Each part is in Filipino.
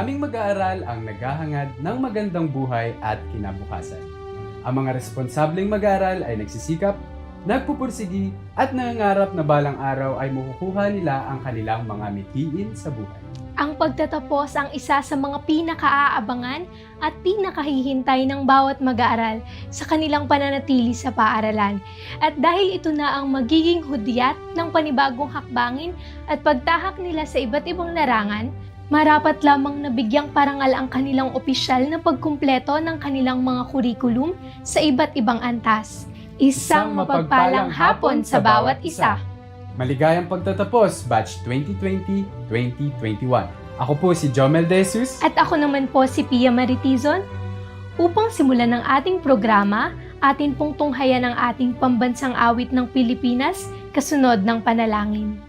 Maraming mag-aaral ang naghahangad ng magandang buhay at kinabukasan. Ang mga responsableng mag-aaral ay nagsisikap, nagpupursigi at nangangarap na balang araw ay makukuha nila ang kanilang mga mithiin sa buhay. Ang pagtatapos ang isa sa mga pinakaaabangan at pinakahihintay ng bawat mag-aaral sa kanilang pananatili sa paaralan. At dahil ito na ang magiging hudyat ng panibagong hakbangin at pagtahak nila sa iba't ibang larangan, marapat lamang na bigyang parangal ang kanilang opisyal na pagkumpleto ng kanilang mga kurikulum sa iba't ibang antas. Isang mapagpalang hapon sa bawat isa. Maligayang pagtatapos, Batch 2020-2021. Ako po si Jomel Jesus. At ako naman po si Pia Maritizon. Upang simulan ng ating programa, atin pong tunghayan ang ating pambansang awit ng Pilipinas kasunod ng panalangin.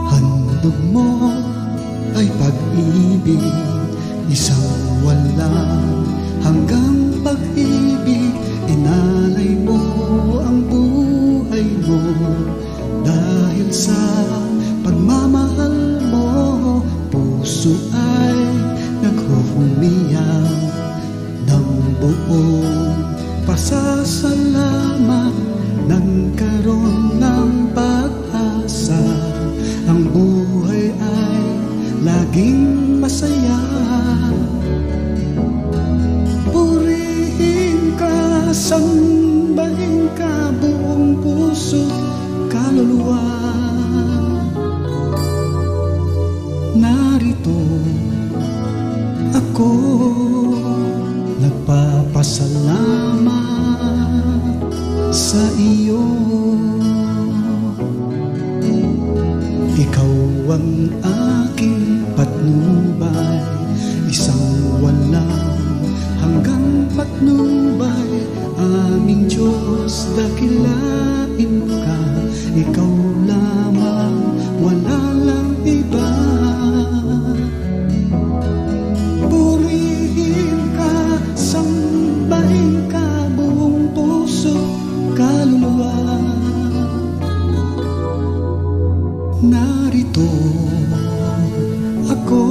Handog mo ay pag-ibig, isang walang hanggang pag-ibig. Inalay mo ang buhay mo dahil sa pagmamahal mo. Puso ay naghuhumiyak ng buong pasasalamat. Nagkaroon ng pag-asa, ang buhay ay laging masaya. Purihin ka, sambahin ka, buong puso, kaluluwa. Narito ako, nagpapasalamat sa iyo. Ikaw ang aking patnubay, isang walang hanggang patnubay. Aming Diyos, dakilain ka, ikaw lamang, wala lang iba. Purihin ka, sambahin ka, buong puso, kaluluwa. Narito ako,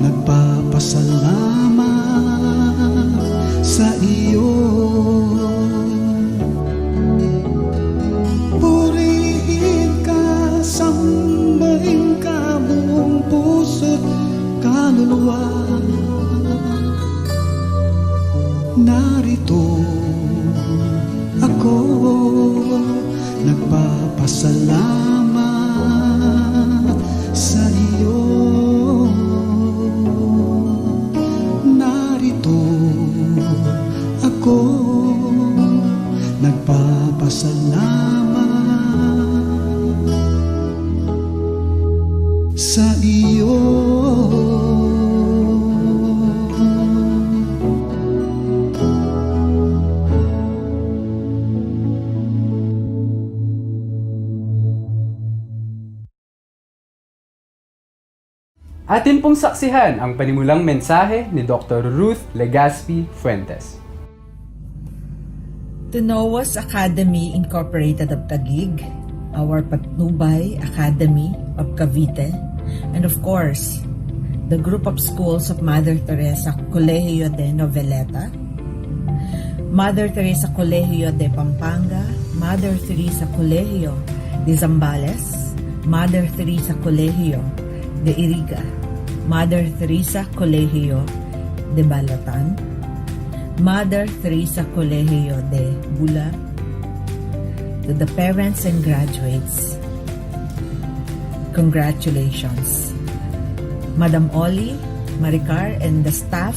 nagpapasalamat sa iyo. Purihin ka, sambahin ka, buong puso't kaluluwa. Narito ako, nagpapasalamat sa iyo. Narito ako, nagpapasalamat sa iyo. Atin pong saksihan ang panimulang mensahe ni Dr. Ruth Legaspi Fuentes. to Noah's Academy Incorporated of Taguig, our Patnubay Academy of Cavite, and of course, the group of schools of Mother Teresa Colegio de Noveleta, Mother Teresa Colegio de Pampanga, Mother Teresa Colegio de Zambales, Mother Teresa Colegio de Iriga, Mother Teresa Colegio de Balatan, Mother Teresa Colegio de Bula. To the parents and graduates, congratulations. Madam Oli, Maricar, and the staff,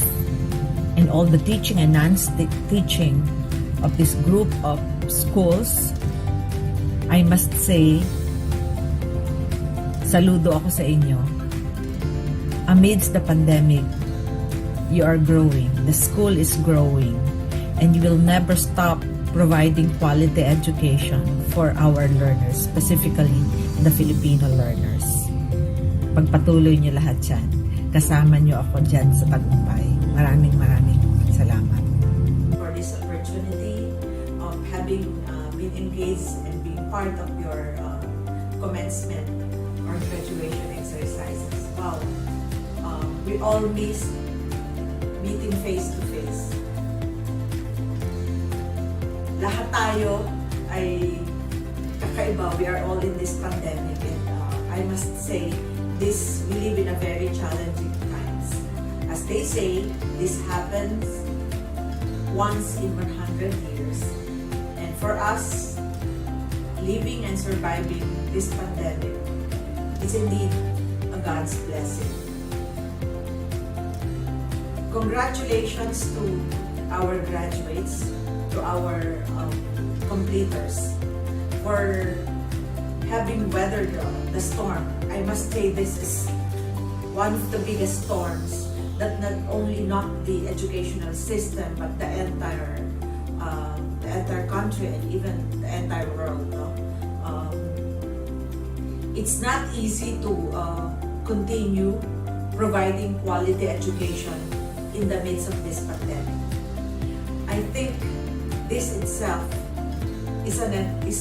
and all the teaching and non-teaching of this group of schools, I must say, saludo ako sa inyo. Amidst the pandemic, you are growing, the school is growing, and you will never stop providing quality education for our learners, specifically the Filipino learners. Pagpatuloy niyo lahat yan. Kasama niyo ako dyan sa tagumpay. Maraming salamat. For this opportunity of having been engaged and being part of your commencement or graduation exercises. Wow. We all miss meeting face to face. Lahat tayo ay kakaiba. We are all in this pandemic, and I must say, we live in a very challenging times. As they say, this happens once in 100 years. And for us, living and surviving this pandemic is indeed a God's blessing. Congratulations to our graduates, to our completers for having weathered the storm. I must say this is one of the biggest storms that not only knocked the educational system but the entire country and even the entire world. No? It's not easy to continue providing quality education in the midst of this pandemic. I think this itself is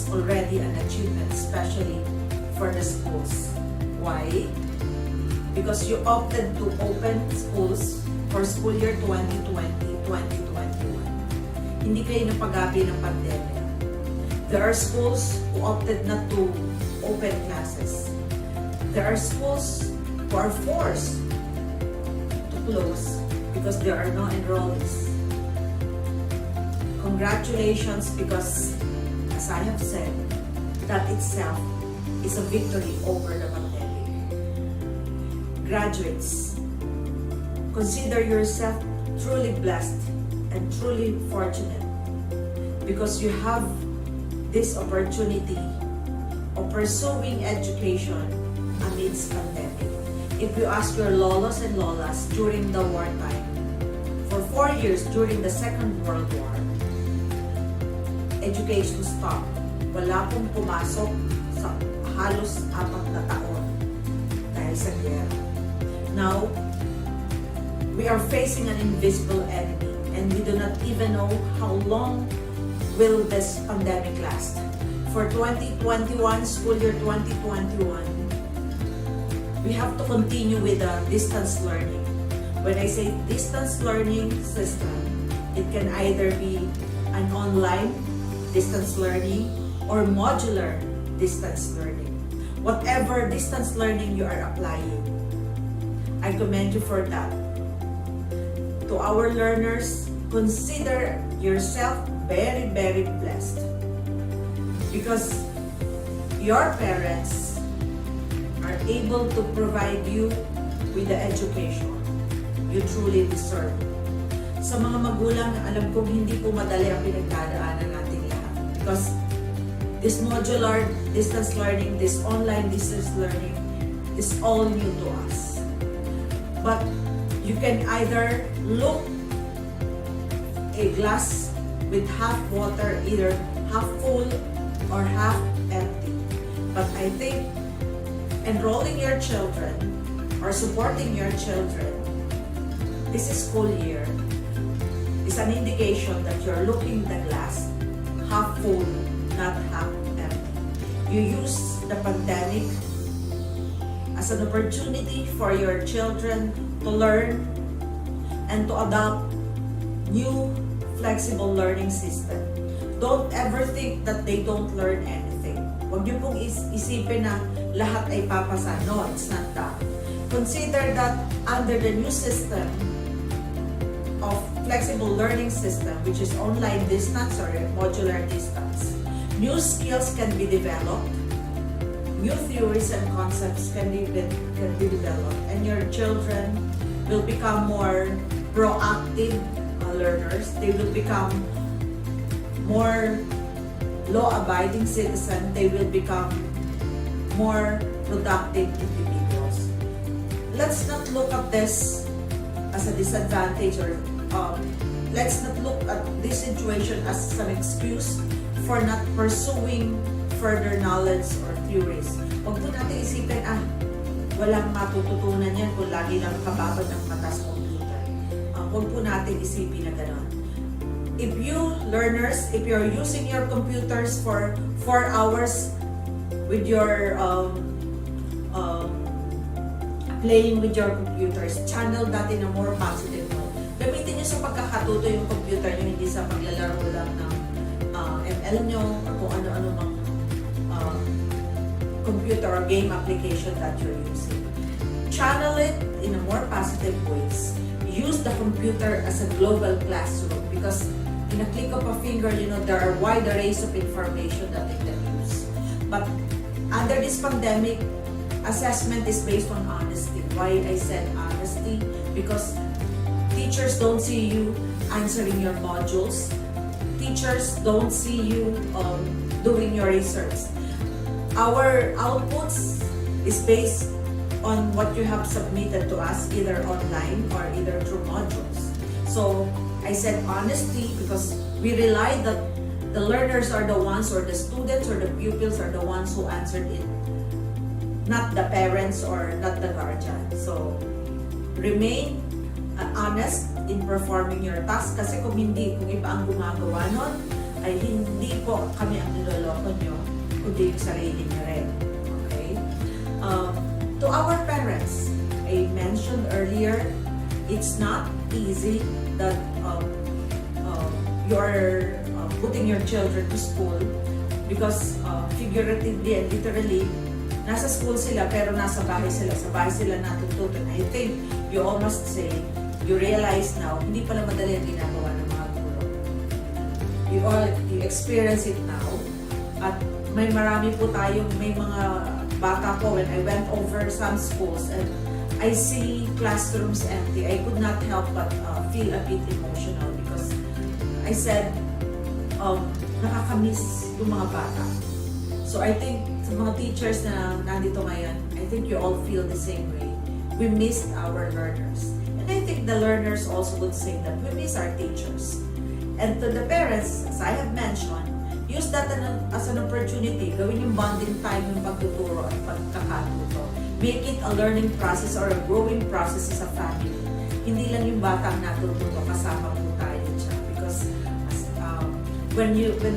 already an achievement, especially for the schools. Why? Because you opted to open schools for school year 2020-2021. Hindi kayo napagabi ng pandemya. There are schools who opted not to open classes. There are schools who are forced to close because there are no enrollees. Congratulations, because as I have said, that itself is a victory over the pandemic. Graduates, consider yourself truly blessed and truly fortunate because you have this opportunity of pursuing education amidst pandemic. If you ask your lolos and lolas during the wartime, for 4 years during the Second World War, education stopped. Wala pong pumasok sa halos 4 na taon dahil sa giyera. Now, we are facing an invisible enemy and we do not even know how long will this pandemic last. For 2021, school year 2021, we have to continue with the distance learning. When I say distance learning system, it can either be an online distance learning or modular distance learning. Whatever distance learning you are applying, I commend you for that. To our learners, consider yourself very, very blessed because your parents are able to provide you with the education you truly deserve. Sa mga magulang, alam kong hindi po madali ang pinagdadaanan natin lahat because this modular distance learning, this online distance learning is all new to us. But you can either look a glass with half water, either half full or half empty. But I think enrolling your children or supporting your children this school year is an indication that you're looking the glass half full, not half empty. You use the pandemic as an opportunity for your children to learn and to adopt new flexible learning system. Don't ever think that they don't learn anything. Huwag niyo pong isipin na lahat ay papasa. No, it's not that. Consider that under the new system of flexible learning system, which is online distance or modular distance, new skills can be developed, new theories and concepts can be developed, and your children will become more proactive learners. They will become more law-abiding citizens. They will become more productive individuals. Let's not look at this as a disadvantage, or let's not look at this situation as an excuse for not pursuing further knowledge or theories. Huwag po natin isipin, walang matututunan yan kung lagi lang kababad ng mata sa computer. Huwag po natin isipin na gano'n. If you learners, if you're using your computers for 4 hours with your playing with your computers, channel that in a more positive mode. Gamitin nyo sa pagkakatuto yung computer nyo, hindi sa paglalaro lang ng ML nyo or kung ano-ano mang computer or game application that you're using. Channel it in a more positive ways. Use the computer as a global classroom because in a click of a finger, there are wide arrays of information that they can use. But under this pandemic, assessment is based on honesty. Why I said honesty? Because teachers don't see you answering your modules. Teachers don't see you doing your research. Our outputs is based on what you have submitted to us, either online or either through modules. So I said honesty because we rely that the learners are the ones, or the students or the pupils are the ones who answered it, not the parents or not the guardian. So remain honest in performing your task, kasi kung iba ang gumagawa nun, ay hindi po kami ang niloloko nyo, kundi yung sarili nyo rin. Okay? To our parents, I mentioned earlier, it's not easy that you're putting your children to school because figuratively and literally, nasa school sila pero nasa bahay sila. Sa bahay sila natutunan. I think you all must say, you realize now, hindi pala madali ang ginagawa ng mga guro. You experience it now. At may marami po tayong, may mga bata po, when I went over some schools and I see classrooms empty, I could not help but feel a bit emotional because I said, nakakamiss yung mga bata. So I think sa mga teachers na nandito ngayon, I think you all feel the same way. We missed our learners. And I think the learners also would say that we miss our teachers. And to the parents, as I have mentioned, use that as an opportunity. Gawin yung bonding time, yung pagtuturo at pagkakatuto. Make it a learning process or a growing process as a family. Hindi lang yung bata ang natututo, kasama po tayo dyan. Because when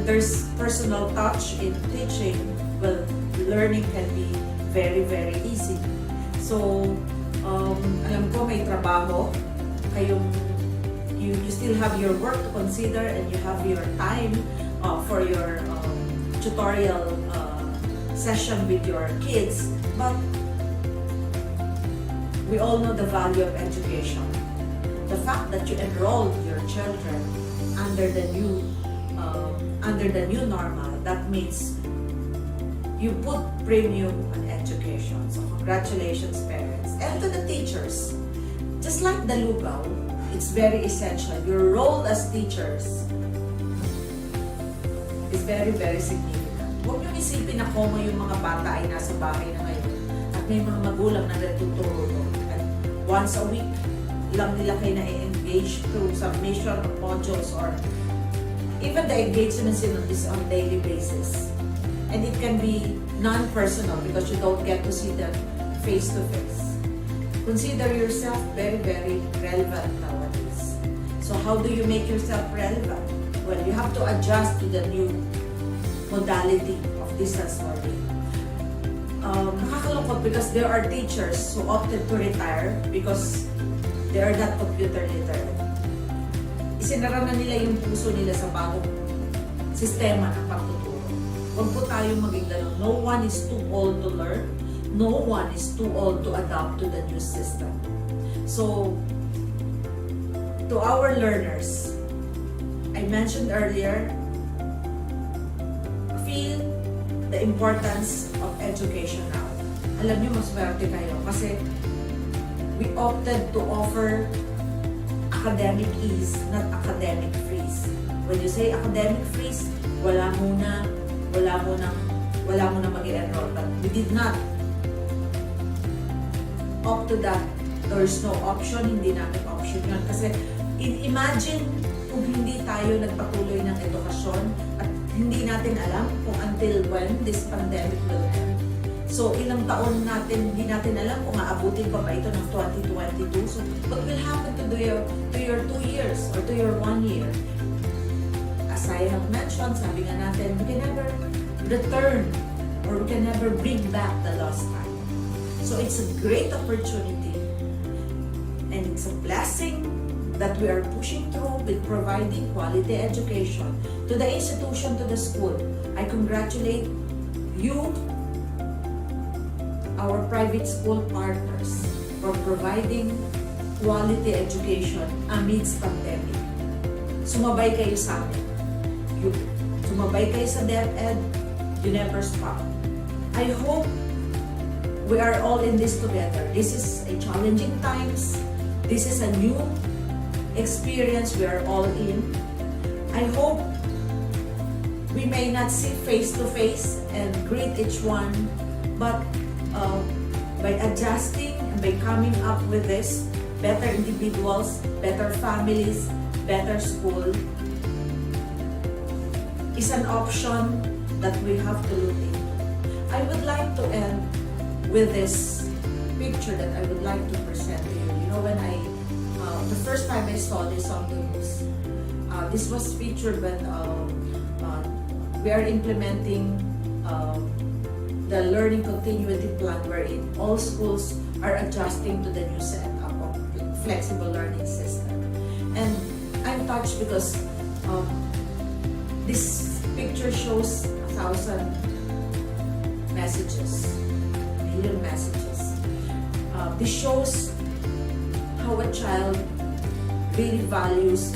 there's personal touch in teaching, well, learning can be very, very easy. So, alam ko may trabaho, you still have your work to consider and you have your time for your tutorial session with your kids, but we all know the value of education. The fact that you enrolled your children under the new normal, that means you put premium on education. So congratulations, parents. And to the teachers, just like the lugaw, it's very essential. Your role as teachers is very, very significant. Huwag niyong isipin na komo yung mga bata ay nasa bahay na ngayon at may mga magulang na natuturo doon. At once a week lang nila kayo na-engage through submission of modules or even the engagement is on a daily basis. And it can be non-personal because you don't get to see them face-to-face. Consider yourself very, very relevant nowadays. So how do you make yourself relevant? well, you have to adjust to the new modality of distance learning. Nakakalungkot because there are teachers who opted to retire because they are not computer literate. Isinara na nila yung puso nila sa bagong sistema ng pagtuturo. Huwag po tayong maging ganun. No one is too old to learn. No one is too old to adapt to the new system. So, to our learners, I mentioned earlier, feel the importance of education now. Alam niyo, maswerte kayo kasi we opted to offer academic ease, not academic freeze. When you say academic freeze, wala muna mag-enroll. But we did not opt to that. There's no option, hindi namin option yun. Kasi imagine kung hindi tayo nagpatuloy ng edukasyon at hindi natin alam kung until when this pandemic will end. So, ilang taon natin, hindi natin alam kung aabutin pa ito ng 2022. So, what will happen to your 2 years or to your 1 year? As I have mentioned, sabi nga natin, we can never return or we can never bring back the lost time. So, it's a great opportunity and it's a blessing that we are pushing through with providing quality education to the institution, to the school. I congratulate you, our private school partners, for providing quality education amidst pandemic. Sumabay kayo sa amin. Sumabay kayo sa DepEd, you never stop. I hope we are all in this together. This is a challenging times. This is a new experience we are all in. I hope we may not sit face to face and greet each one, but by adjusting and by coming up with this, better individuals, better families, better school is an option that we have to look into. I would like to end with this picture that I would like to present to you. You know, when the first time I saw this on the news, this was featured when we are implementing the learning continuity plan wherein all schools are adjusting to the new setup of flexible learning system. And I'm touched because this picture shows 1,000 messages, million messages. This shows how a child really values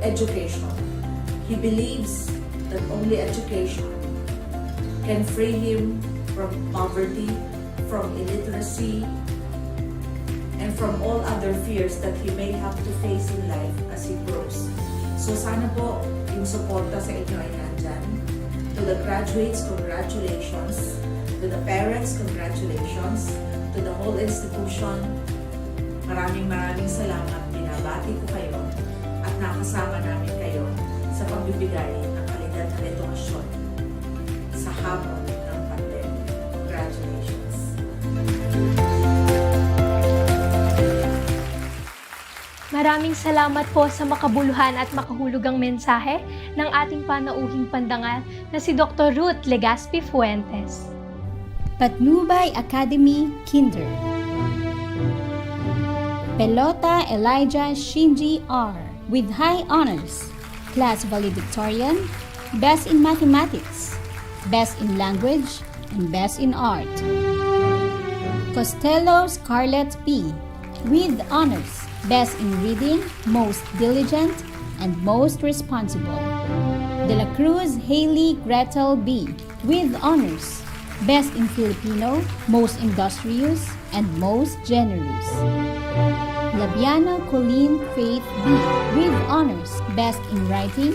education. He believes that only education can free him from poverty, from illiteracy, and from all other fears that he may have to face in life as he grows. So sana po yung suporta sa inyo ay nandyan. To the graduates, congratulations. To the parents, congratulations. To the whole institution, maraming salamat. Binabati ko kayo at nakasama namin kayo sa pagbibigay ng kalidad na edukasyon sa habang ng pandemic. Congratulations! Maraming salamat po sa makabuluhan at makahulugang mensahe ng ating panauhing pandangal na si Dr. Ruth Legaspi Fuentes. Patnubay Academy Kinder. Pelota Elijah Shinji R. with high honors, class valedictorian, best in mathematics, best in language, and best in art. Costello Scarlett P. with honors, best in reading, most diligent, and most responsible. De la Cruz Haley Gretel B. with honors, best in Filipino, most industrious, and most generous. Labiana Colleen Faith B. with honors, best in writing,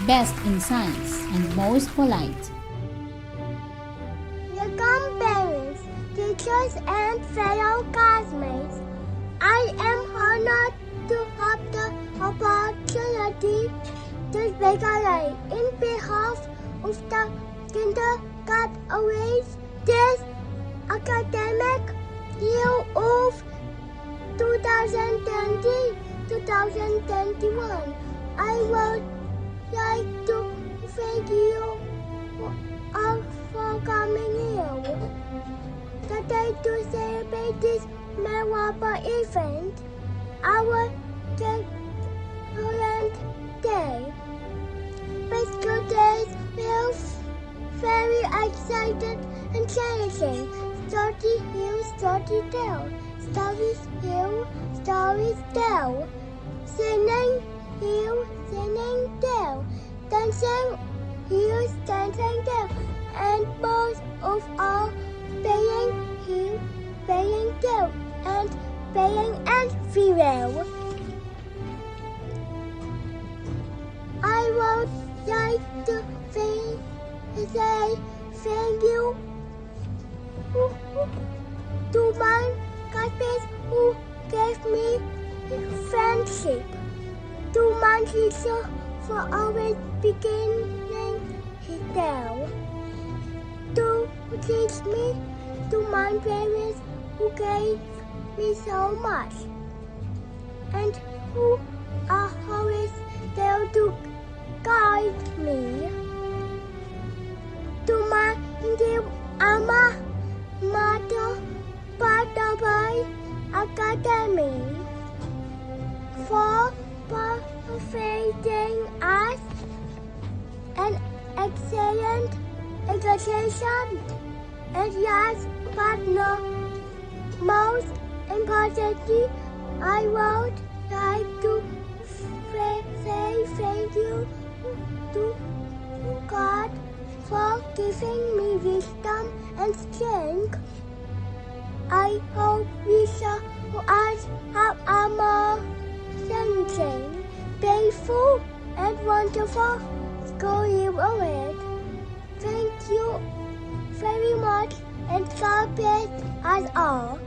best in science, and most polite. Welcome parents, teachers, and fellow classmates. I am honored to have the opportunity to speak today in behalf of the kindergarten this academic year of 2020-2021. I would like to thank you all for coming here. Today to celebrate this memorable event, our current day. But today's we're very excited and challenging. Story here, story tell. Stories here, stories tell. Singing here, singing tell. Dancing here, dancing tell. And most of all, playing here, playing tell. And playing and farewell. I would like to say thank you to my classmates who gave me friendship, to my teacher for always beginning his tale, to teach me, to my parents who gave me so much, and who are always there to guide me, to my dear Ama, Mother, Patnubay Academy, for providing us an excellent education, and last but not most importantly, I would like to say thank you to God for giving me wisdom and strength. I hope we shall us have a more sunshine, peaceful and wonderful school year ahead. Thank you very much and God bless us all.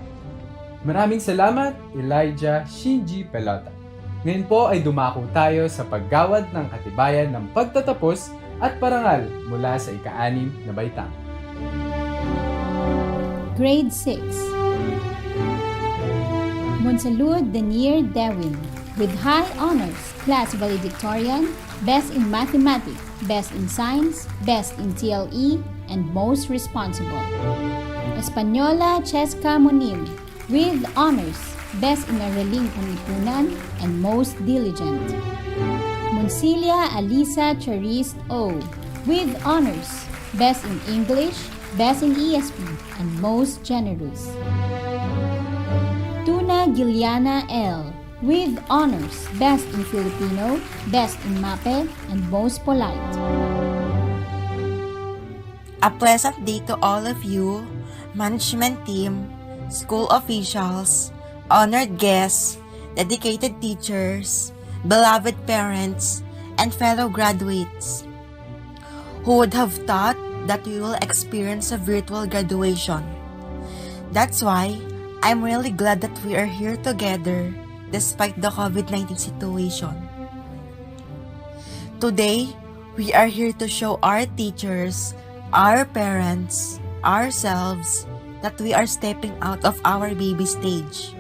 Maraming salamat, Elijah Shinji Pelota. Ngayon po ay dumako tayo sa paggawad ng katibayan ng pagtatapos at parangal mula sa ika-6 na baitang. Grade 6. Monsalud Denier Dewin, with high honors, class valedictorian, best in mathematics, best in science, best in TLE, and most responsible. Española Cheska Monim, with honors, best in Araling Panlipunan, and most diligent. Monsilia Alisa Charist O, with honors, best in English, best in ESP, and most generous. Tuna Giliana L, with honors, best in Filipino, best in MAPE, and most polite. A pleasant day to all of you, management team, school officials, honored guests, dedicated teachers, beloved parents, and fellow graduates. Who would have thought that we will experience a virtual graduation? That's why I'm really glad that we are here together despite the COVID-19 situation. Today, we are here to show our teachers, our parents, ourselves, that we are stepping out of our baby stage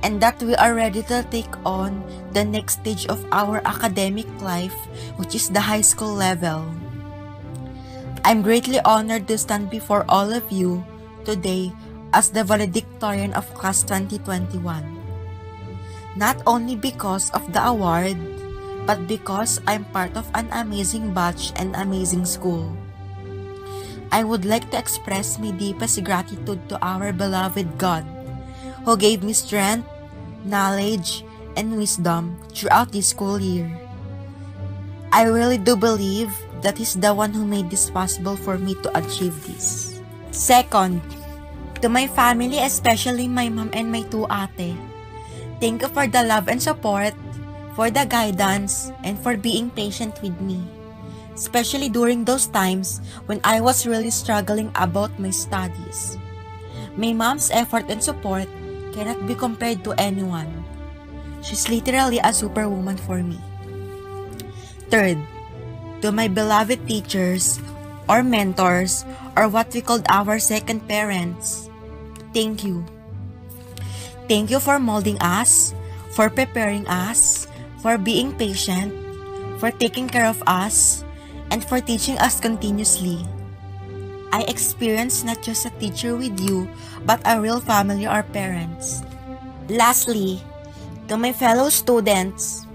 and that we are ready to take on the next stage of our academic life, which is the high school level. I'm greatly honored to stand before all of you today as the valedictorian of class 2021. Not only because of the award, but because I'm part of an amazing batch and amazing school. I would like to express my deepest gratitude to our beloved God, who gave me strength, knowledge, and wisdom throughout this school year. I really do believe that He's the one who made this possible for me to achieve this. Second, to my family, especially my mom and my 2 ate, thank you for the love and support, for the guidance, and for being patient with me, especially during those times when I was really struggling about my studies. My mom's effort and support cannot be compared to anyone. She's literally a superwoman for me. Third, to my beloved teachers, or mentors, or what we called our second parents, thank you. Thank you for molding us, for preparing us, for being patient, for taking care of us, and for teaching us continuously. I experienced not just a teacher with you, but a real family or parents. Lastly, to my fellow students,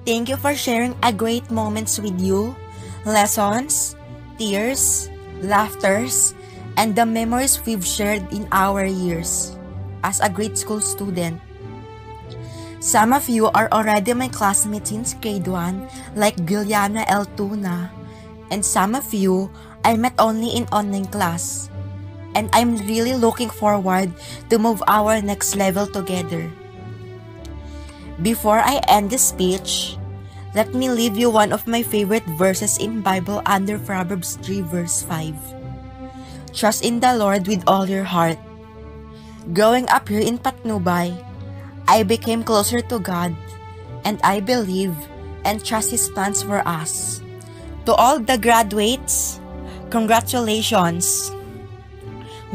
thank you for sharing a great moments with you, lessons, tears, laughters, and the memories we've shared in our years as a grade school student. Some of you are already my classmates since grade 1, like Giuliana L. Tuna, and some of you I met only in online class. And I'm really looking forward to move our next level together. Before I end this speech, let me leave you one of my favorite verses in Bible under Proverbs 3 verse 5. Trust in the Lord with all your heart. Growing up here in Patnubay, I became closer to God, and I believe and trust His plans for us. To all the graduates, congratulations!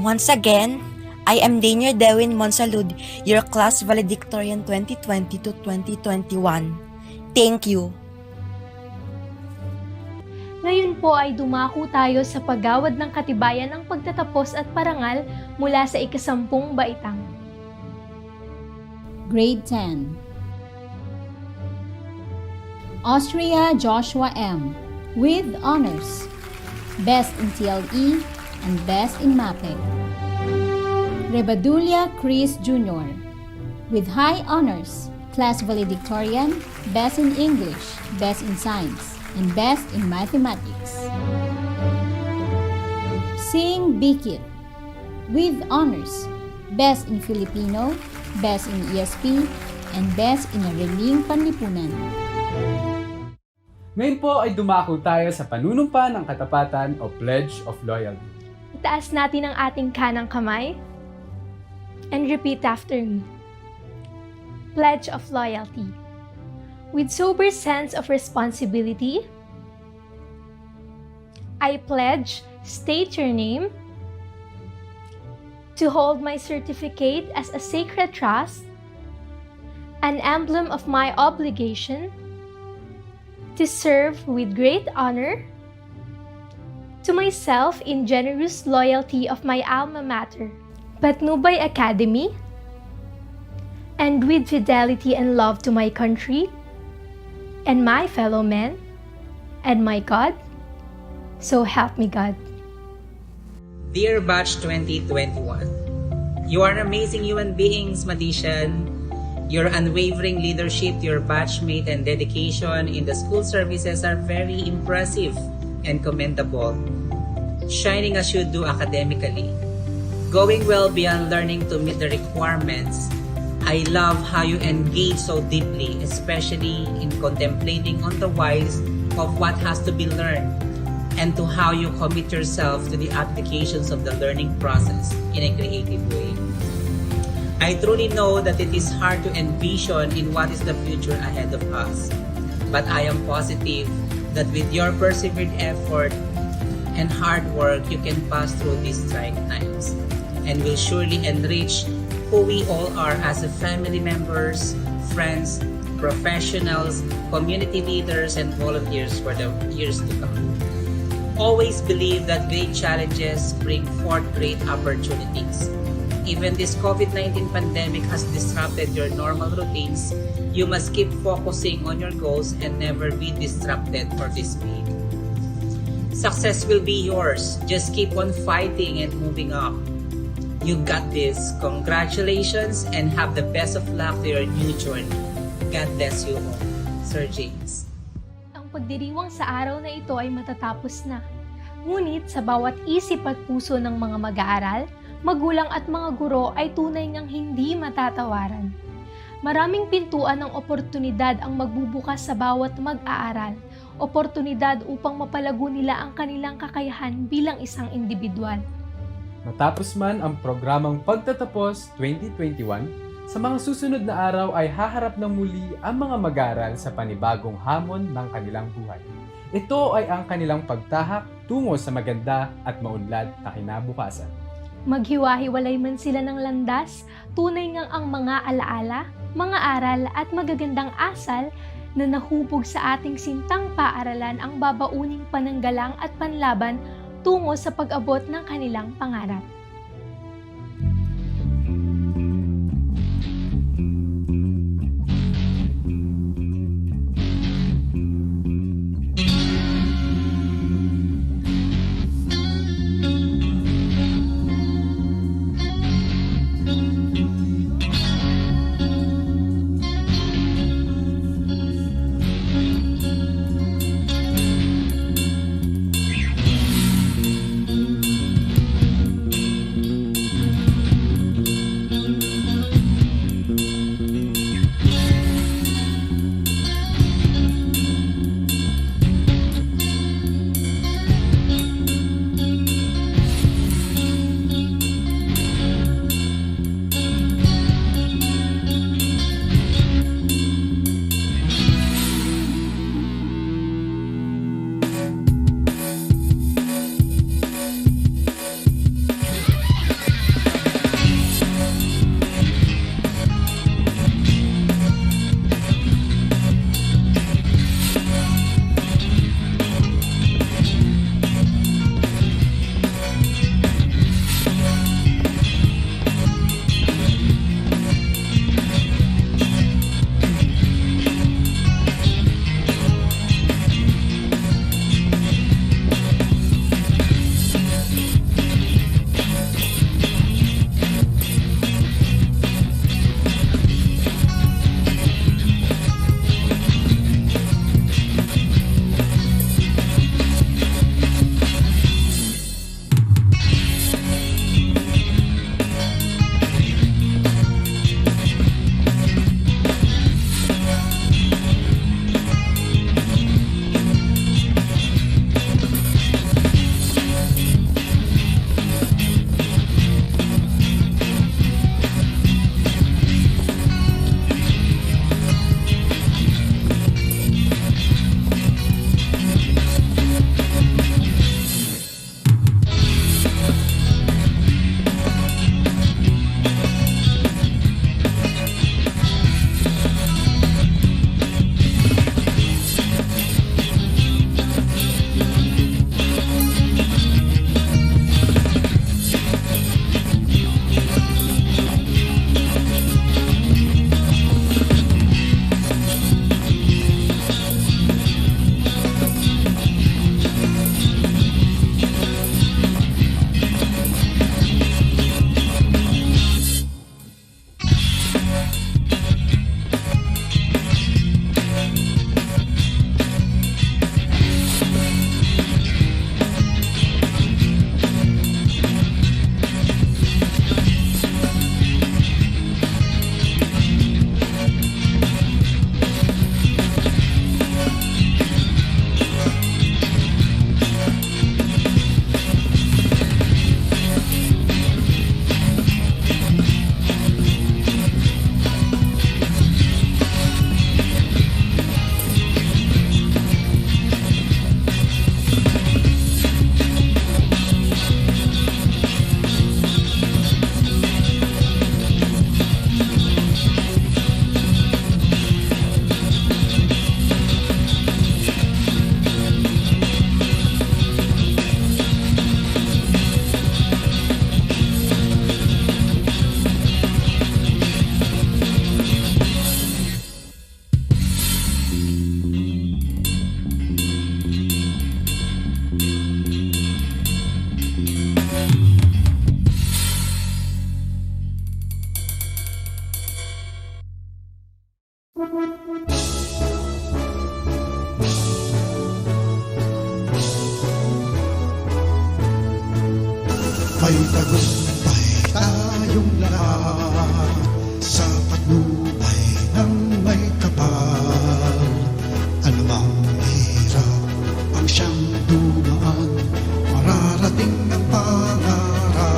Once again, I am Daniel Dewin Monsalud, your class valedictorian 2020 to 2021. Thank you! Ngayon po ay dumako tayo sa paggawad ng katibayan ng pagtatapos at parangal mula sa ikasampung baitang. Grade 10. Austria Joshua M. with honors. Best in TLE and Best in MAPE. Rebadulia Chris Jr. with high honors. Class valedictorian, Best in English, Best in Science, and Best in Mathematics. Sing Bikit with honors. Best in Filipino, Best in ESP, and Best in Ariling Panlipunan. Ngayon po ay dumako tayo sa panunumpa ng katapatan o Pledge of Loyalty. Itaas natin ang ating kanang kamay and repeat after me. Pledge of Loyalty. With sober sense of responsibility, I pledge, state your name, to hold my certificate as a sacred trust, an emblem of my obligation, to serve with great honor, to myself in generous loyalty of my alma mater, Patnubay Academy, and with fidelity and love to my country, and my fellow men, and my God, so help me God. Dear Batch 2021, you are amazing human beings, Mathesian. Your unwavering leadership, your batchmate, and dedication in the school services are very impressive and commendable, shining as you do academically. Going well beyond learning to meet the requirements, I love how you engage so deeply, especially in contemplating on the whys of what has to be learned, and to how you commit yourself to the applications of the learning process in a creative way. I truly know that it is hard to envision in what is the future ahead of us, but I am positive that with your persevered effort and hard work, you can pass through these trying times and will surely enrich who we all are as a family members, friends, professionals, community leaders, and volunteers for the years to come. Always believe that great challenges bring forth great opportunities. Even this COVID-19 pandemic has disrupted your normal routines, you must keep focusing on your goals and never be distracted or dismayed. Success will be yours. Just keep on fighting and moving up. You got this. Congratulations and have the best of luck to your new journey. God bless you all. Sir James. Ang pagdiriwang sa araw na ito ay matatapos na. Ngunit sa bawat isip at puso ng mga mag-aaral, magulang at mga guro ay tunay ngang hindi matatawaran. Maraming pintuan ng oportunidad ang magbubukas sa bawat mag-aaral, oportunidad upang mapalago nila ang kanilang kakayahan bilang isang individual. Matapos man ang programang Pagtatapos 2021, sa mga susunod na araw ay haharap ng muli ang mga mag-aaral sa panibagong hamon ng kanilang buhay. Ito ay ang kanilang pagtahak tungo sa maganda at maunlad na kinabukasan. Maghiwa-hiwalay man sila ng landas, tunay ngang ang mga alaala, mga aral at magagandang asal na nahubog sa ating sintang paaralan ang babauning pananggalang at panlaban tungo sa pag-abot ng kanilang pangarap. May tagumpay tayong lahat sa patnubay ng may kapal. Anumang hirap ang siyang dumaan, mararating ang pangarap.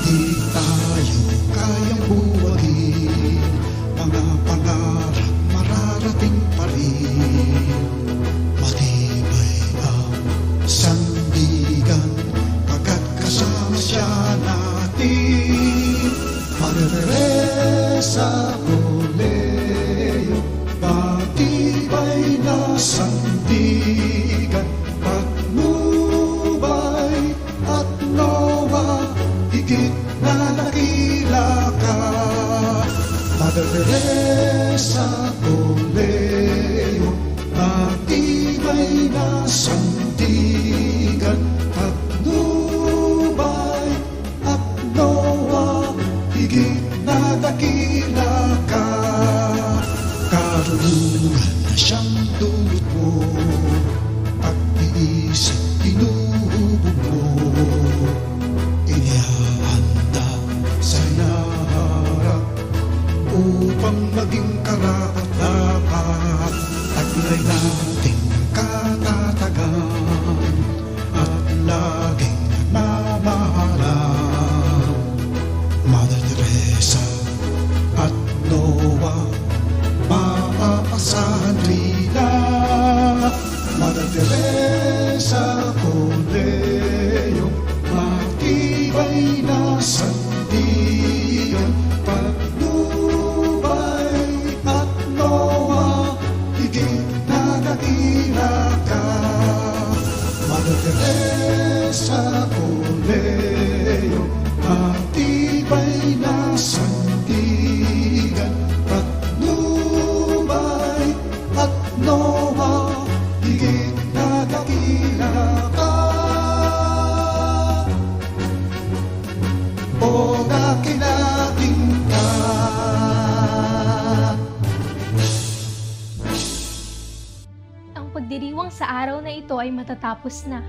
Di tayo kayang buwagin, mga pangarap mararating pa rin. Matibay ang sandigan pagkat kasama siya natin. Madre Teresa Colegio, Mother Teresa Coleo, matibay na sandigan, Patnubay at Noah, higit na dakila ka. Karunungan na siyang dulot mo, pag-iisip tinubog mo, inihahanda sa hinaharap upang maging karapat-dapat. Taglay natin ang katatagan at laging nagmamahalan. Mother Teresa at Noah, maaasahan rila. Mother Teresa Coleo, matibay na sandigan, Patnubay at Noah, higit na dakila ka. Mother Teresa Coleo, matibay na sandigan, Patnubay at Noah, higit na dakila ka. O dakilating ka. Ang pagdiriwang sa araw na ito ay matatapos na.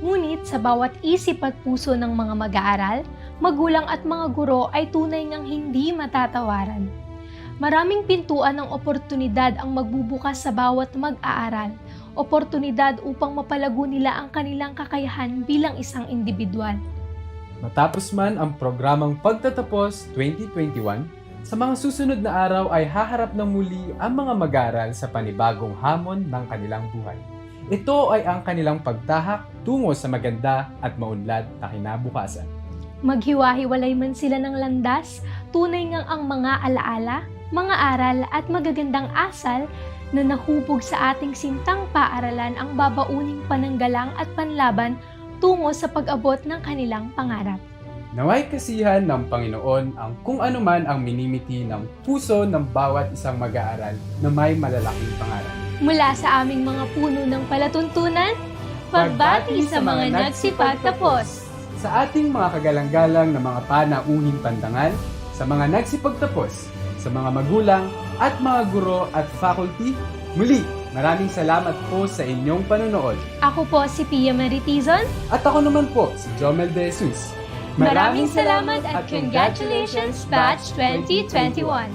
Ngunit sa bawat isip at puso ng mga mag-aaral, magulang at mga guro ay tunay ngang hindi matatawaran. Maraming pintuan ng oportunidad ang magbubukas sa bawat mag-aaral, oportunidad upang mapalago nila ang kanilang kakayahan bilang isang individual. Matapos man ang programang Pagtatapos 2021, sa mga susunod na araw ay haharap ng muli ang mga mag-aaral sa panibagong hamon ng kanilang buhay. Ito ay ang kanilang pagtahak tungo sa maganda at maunlad na kinabukasan. Maghiwa-hiwalay man sila ng landas, tunay ngang ang mga alaala, mga aral at magagandang asal na nahubog sa ating sintang paaralan ang babauning pananggalang at panlaban tungo sa pag-abot ng kanilang pangarap. Naway kasihan ng Panginoon ang kung ano man ang minimiti ng puso ng bawat isang mag-aaral na may malalaking pangarap. Mula sa aming mga puno ng palatuntunan, pagbati sa mga nagsipagtapos. Sa ating mga kagalang-galang na mga panauhing pandangal, sa mga nagsipagtapos, sa mga magulang at mga guro at faculty, muli, maraming salamat po sa inyong panonood. Ako po si Pia Maritizon. At ako naman po si Jomel De Jesus. Maraming salamat at congratulations Batch 2021!